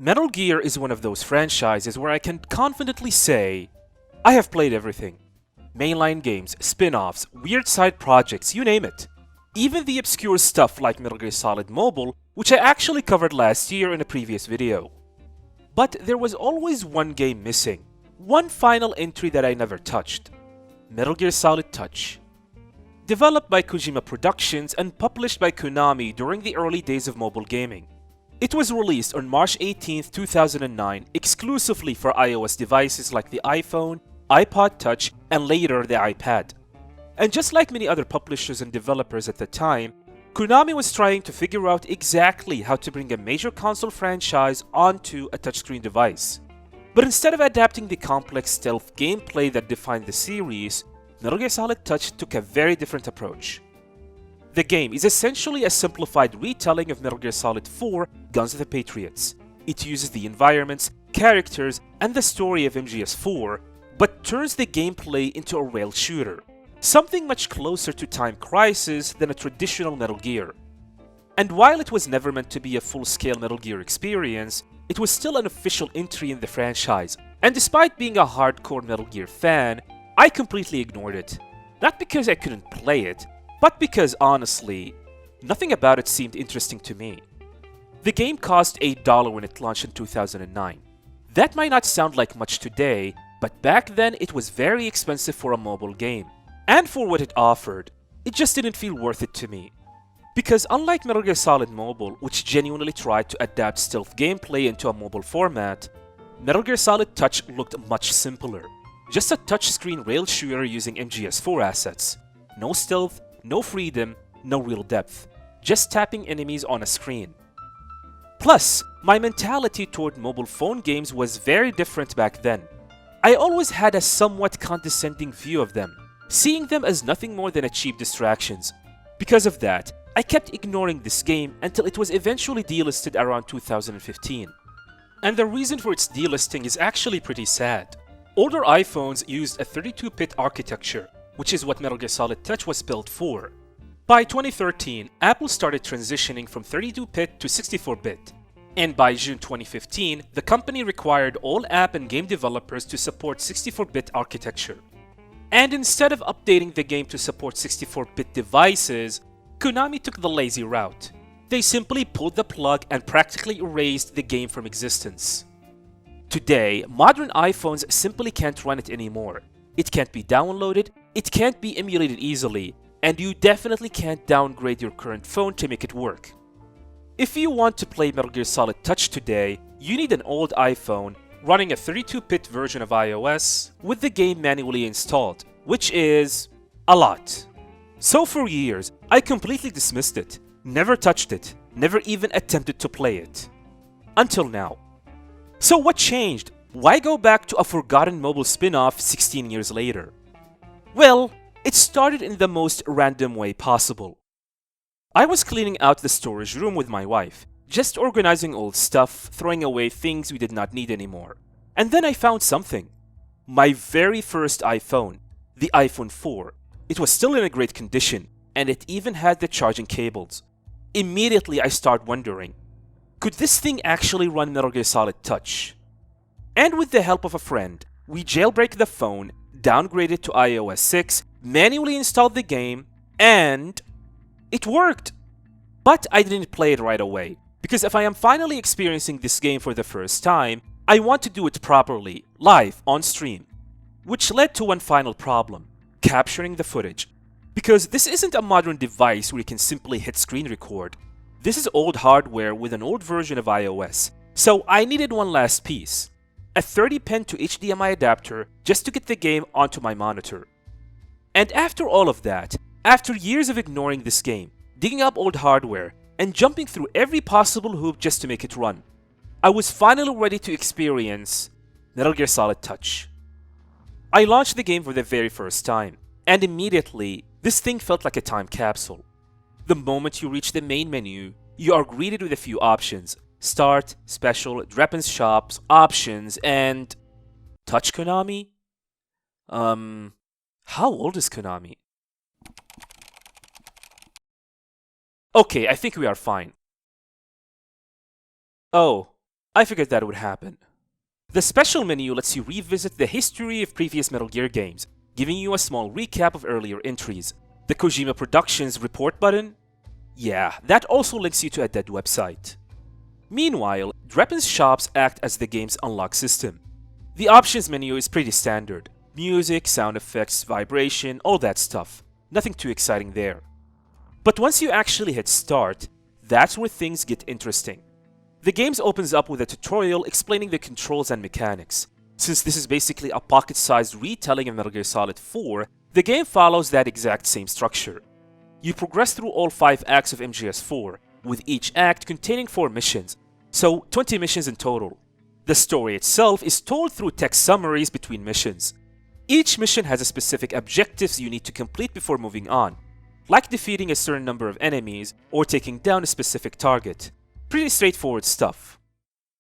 Metal Gear is one of those franchises where I can confidently say, I have played everything. Mainline games, spin-offs, weird side projects, you name it. Even the obscure stuff like Metal Gear Solid Mobile, which I actually covered last year in a previous video. But there was always one game missing, one final entry that I never touched. Metal Gear Solid Touch. Developed by Kojima Productions and published by Konami during the early days of mobile gaming. It was released on March 18, 2009 exclusively for iOS devices like the iPhone, iPod Touch, and later the iPad. And just like many other publishers and developers at the time, Konami was trying to figure out exactly how to bring a major console franchise onto a touchscreen device. But instead of adapting the complex stealth gameplay that defined the series, Metal Gear Solid Touch took a very different approach. The game is essentially a simplified retelling of Metal Gear Solid 4 Guns of the Patriots. It uses the environments, characters, and the story of MGS 4, but turns the gameplay into a rail shooter. Something much closer to Time Crisis than a traditional Metal Gear. And while it was never meant to be a full-scale Metal Gear experience, it was still an official entry in the franchise, and despite being a hardcore Metal Gear fan, I completely ignored it. Not because I couldn't play it, but because honestly, nothing about it seemed interesting to me. The game cost $8 when it launched in 2009. That might not sound like much today, but back then it was very expensive for a mobile game. And for what it offered, it just didn't feel worth it to me. Because unlike Metal Gear Solid Mobile, which genuinely tried to adapt stealth gameplay into a mobile format, Metal Gear Solid Touch looked much simpler. Just a touchscreen rail shooter using MGS4 assets. No stealth, no freedom, no real depth. Just tapping enemies on a screen. Plus, my mentality toward mobile phone games was very different back then. I always had a somewhat condescending view of them, seeing them as nothing more than cheap distractions. Because of that, I kept ignoring this game until it was eventually delisted around 2015. And the reason for its delisting is actually pretty sad. Older iPhones used a 32-bit architecture, which is what Metal Gear Solid Touch was built for. By 2013, Apple started transitioning from 32-bit to 64-bit. And by June 2015, the company required all app and game developers to support 64-bit architecture. And instead of updating the game to support 64-bit devices, Konami took the lazy route. They simply pulled the plug and practically erased the game from existence. Today, modern iPhones simply can't run it anymore. It can't be downloaded, it can't be emulated easily, and you definitely can't downgrade your current phone to make it work. If you want to play Metal Gear Solid Touch today, you need an old iPhone running a 32-bit version of iOS with the game manually installed, which is a lot. So for years, I completely dismissed it, never touched it, never even attempted to play it. Until now. So what changed? Why go back to a forgotten mobile spin-off 16 years later? Well, it started in the most random way possible. I was cleaning out the storage room with my wife, just organizing old stuff, throwing away things we did not need anymore. And then I found something. My very first iPhone, the iPhone 4. It was still in a great condition, and it even had the charging cables. Immediately I started wondering, could this thing actually run Metal Gear Solid Touch? And with the help of a friend, we jailbreak the phone, downgrade it to iOS 6, manually installed the game, and it worked! But I didn't play it right away, because if I am finally experiencing this game for the first time, I want to do it properly, live, on stream. Which led to one final problem, capturing the footage. Because this isn't a modern device where you can simply hit screen record. This is old hardware with an old version of iOS, so I needed one last piece. A 30-pin to HDMI adapter just to get the game onto my monitor. And after all of that, after years of ignoring this game, digging up old hardware, and jumping through every possible hoop just to make it run, I was finally ready to experience Metal Gear Solid Touch. I launched the game for the very first time, and immediately, this thing felt like a time capsule. The moment you reach the main menu, you are greeted with a few options. Start, Special, Weapons Shops, Options, and... Touch Konami? How old is Konami? Okay, I think we are fine. Oh, I figured that would happen. The special menu lets you revisit the history of previous Metal Gear games, giving you a small recap of earlier entries. The Kojima Productions report button? Yeah, that also links you to a dead website. Meanwhile, Dreppen's shops act as the game's unlock system. The options menu is pretty standard. Music, sound effects, vibration, all that stuff. Nothing too exciting there. But once you actually hit start, that's where things get interesting. The game opens up with a tutorial explaining the controls and mechanics. Since this is basically a pocket-sized retelling of Metal Gear Solid 4, the game follows that exact same structure. You progress through all 5 acts of MGS4, with each act containing 4 missions, so 20 missions in total. The story itself is told through text summaries between missions. Each mission has a specific objectives you need to complete before moving on, like defeating a certain number of enemies or taking down a specific target. Pretty straightforward stuff.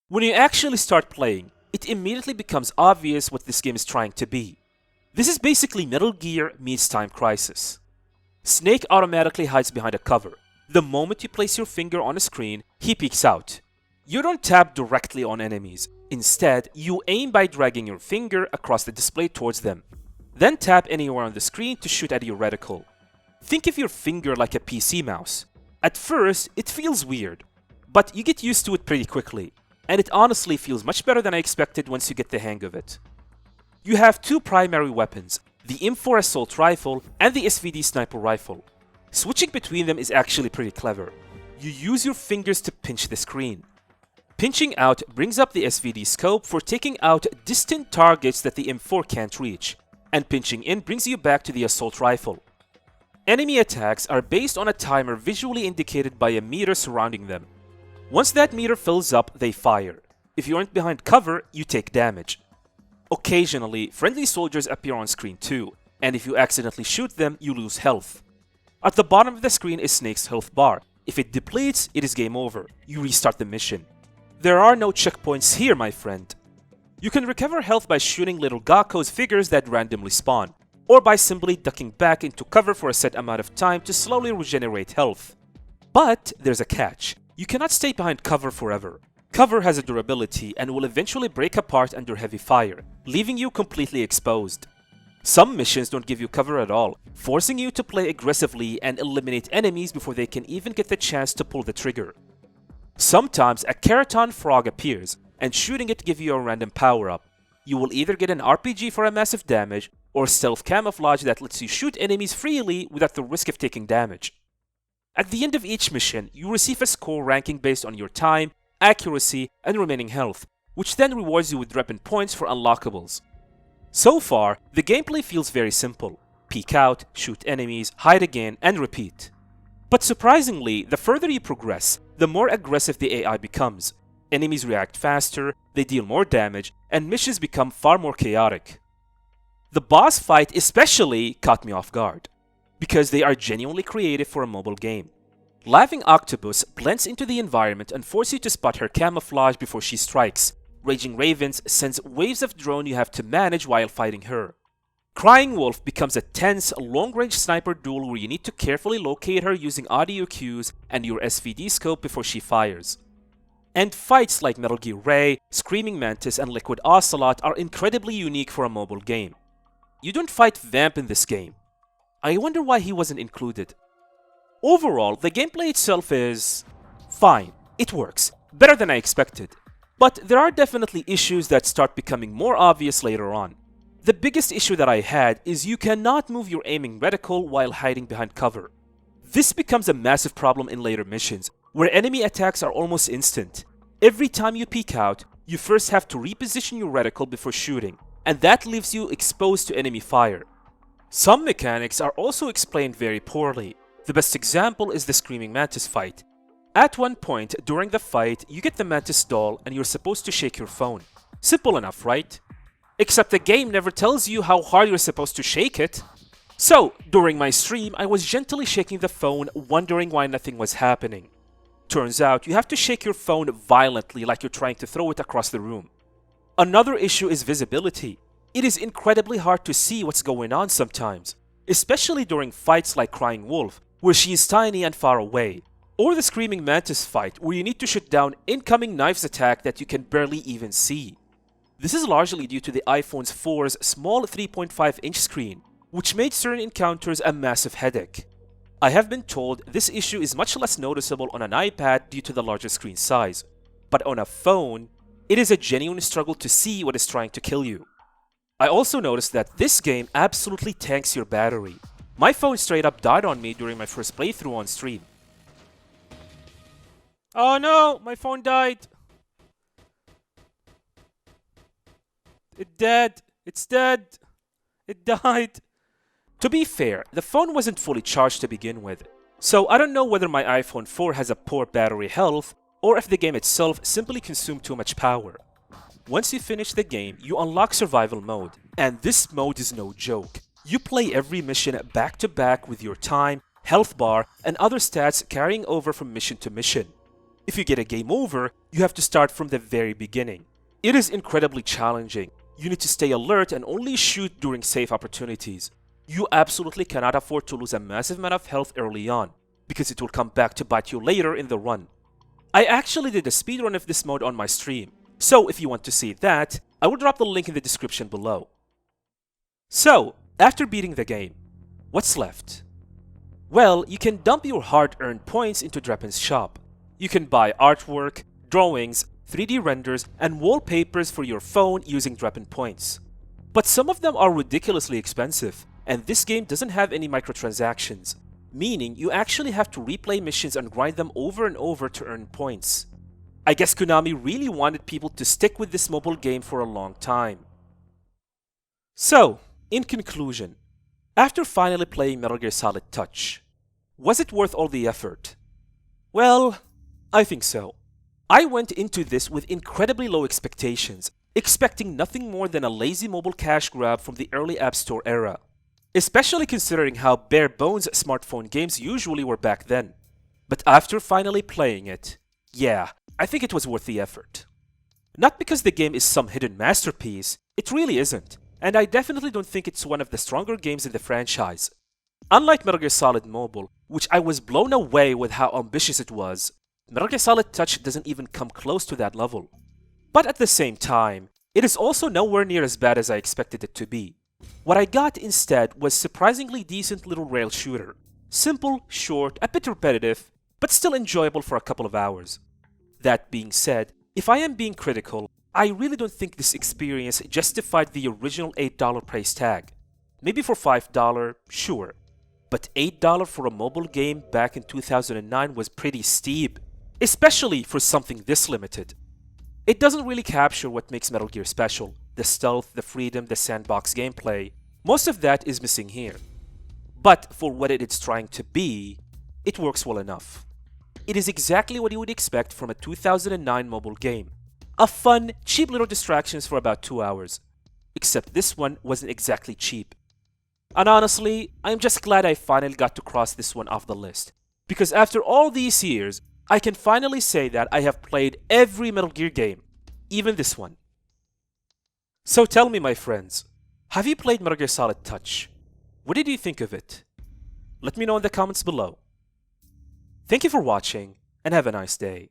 When you actually start playing, it immediately becomes obvious what this game is trying to be. This is basically Metal Gear meets Time Crisis. Snake automatically hides behind a cover. The moment you place your finger on a screen, he peeks out. You don't tap directly on enemies. Instead, you aim by dragging your finger across the display towards them. Then tap anywhere on the screen to shoot at your reticle. Think of your finger like a PC mouse. At first, it feels weird, but you get used to it pretty quickly, and it honestly feels much better than I expected once you get the hang of it. You have 2 primary weapons, the M4 assault rifle and the SVD sniper rifle. Switching between them is actually pretty clever. You use your fingers to pinch the screen. Pinching out brings up the SVD scope for taking out distant targets that the M4 can't reach, and pinching in brings you back to the assault rifle. Enemy attacks are based on a timer visually indicated by a meter surrounding them. Once that meter fills up, they fire. If you aren't behind cover, you take damage. Occasionally, friendly soldiers appear on screen too, and if you accidentally shoot them, you lose health. At the bottom of the screen is Snake's health bar. If it depletes, it is game over. You restart the mission. There are no checkpoints here, my friend. You can recover health by shooting little Gakko's figures that randomly spawn, or by simply ducking back into cover for a set amount of time to slowly regenerate health. But there's a catch. You cannot stay behind cover forever. Cover has a durability and will eventually break apart under heavy fire, leaving you completely exposed. Some missions don't give you cover at all, forcing you to play aggressively and eliminate enemies before they can even get the chance to pull the trigger. Sometimes a Keraton frog appears, and shooting it gives you a random power-up. You will either get an RPG for a massive damage, or stealth camouflage that lets you shoot enemies freely without the risk of taking damage. At the end of each mission, you receive a score ranking based on your time, accuracy, and remaining health, which then rewards you with Dreppen points for unlockables. So far, the gameplay feels very simple. Peek out, shoot enemies, hide again, and repeat. But surprisingly, the further you progress, the more aggressive the AI becomes. Enemies react faster, they deal more damage, and missions become far more chaotic. The boss fight especially caught me off guard, because they are genuinely creative for a mobile game. Laughing Octopus blends into the environment and forces you to spot her camouflage before she strikes. Raging Ravens sends waves of drone you have to manage while fighting her. Crying Wolf becomes a tense, long-range sniper duel where you need to carefully locate her using audio cues and your SVD scope before she fires. And fights like Metal Gear Ray, Screaming Mantis, and Liquid Ocelot are incredibly unique for a mobile game. You don't fight Vamp in this game. I wonder why he wasn't included. Overall, the gameplay itself is fine. It works, better than I expected. But there are definitely issues that start becoming more obvious later on. The biggest issue that I had is you cannot move your aiming reticle while hiding behind cover. This becomes a massive problem in later missions, where enemy attacks are almost instant. Every time you peek out, you first have to reposition your reticle before shooting, and that leaves you exposed to enemy fire. Some mechanics are also explained very poorly. The best example is the Screaming Mantis fight. At one point during the fight, you get the Mantis doll and you're supposed to shake your phone. Simple enough, right? Except the game never tells you how hard you're supposed to shake it. So, during my stream, I was gently shaking the phone, wondering why nothing was happening. Turns out, you have to shake your phone violently like you're trying to throw it across the room. Another issue is visibility. It is incredibly hard to see what's going on sometimes, especially during fights like Crying Wolf, where she is tiny and far away, Or the Screaming Mantis fight where you need to shoot down incoming knives attack that you can barely even see. This is largely due to the iPhone 4's small 3.5-inch screen, which made certain encounters a massive headache. I have been told this issue is much less noticeable on an iPad due to the larger screen size, but on a phone, it is a genuine struggle to see what is trying to kill you. I also noticed that this game absolutely tanks your battery. My phone straight up died on me during my first playthrough on stream. Oh no, my phone died. It's dead. It's dead. It died. To be fair, the phone wasn't fully charged to begin with, so I don't know whether my iPhone 4 has a poor battery health or if the game itself simply consumed too much power. Once you finish the game, you unlock survival mode, and this mode is no joke. You play every mission back to back with your time, health bar, and other stats carrying over from mission to mission. If you get a game over, you have to start from the very beginning. It is incredibly challenging. You need to stay alert and only shoot during safe opportunities. You absolutely cannot afford to lose a massive amount of health early on, because it will come back to bite you later in the run. I actually did a speedrun of this mode on my stream, so if you want to see that, I will drop the link in the description below. So, after beating the game, what's left? Well, you can dump your hard-earned points into Drepin's shop. You can buy artwork, drawings, 3D renders, and wallpapers for your phone using Drepin points. But some of them are ridiculously expensive, and this game doesn't have any microtransactions, meaning you actually have to replay missions and grind them over and over to earn points. I guess Konami really wanted people to stick with this mobile game for a long time. So, in conclusion, after finally playing Metal Gear Solid Touch, was it worth all the effort? Well, I think so. I went into this with incredibly low expectations, expecting nothing more than a lazy mobile cash grab from the early App Store era, especially considering how bare bones smartphone games usually were back then. But after finally playing it, yeah, I think it was worth the effort. Not because the game is some hidden masterpiece, it really isn't, and I definitely don't think it's one of the stronger games in the franchise. Unlike Metal Gear Solid Mobile, which I was blown away with how ambitious it was, Metal Gear Solid Touch doesn't even come close to that level. But at the same time, it is also nowhere near as bad as I expected it to be. What I got instead was surprisingly decent little rail shooter. Simple, short, a bit repetitive, but still enjoyable for a couple of hours. That being said, if I am being critical, I really don't think this experience justified the original $8 price tag. Maybe for $5, sure. But $8 for a mobile game back in 2009 was pretty steep, especially for something this limited. It doesn't really capture what makes Metal Gear special. The stealth, the freedom, the sandbox gameplay. Most of that is missing here. But for what it is trying to be, it works well enough. It is exactly what you would expect from a 2009 mobile game. A fun, cheap little distractions for about 2 hours. Except this one wasn't exactly cheap. And honestly, I'm just glad I finally got to cross this one off the list. Because after all these years, I can finally say that I have played every Metal Gear game. Even this one. So tell me, my friends, have you played Metal Gear Solid Touch? What did you think of it? Let me know in the comments below. Thank you for watching, and have a nice day.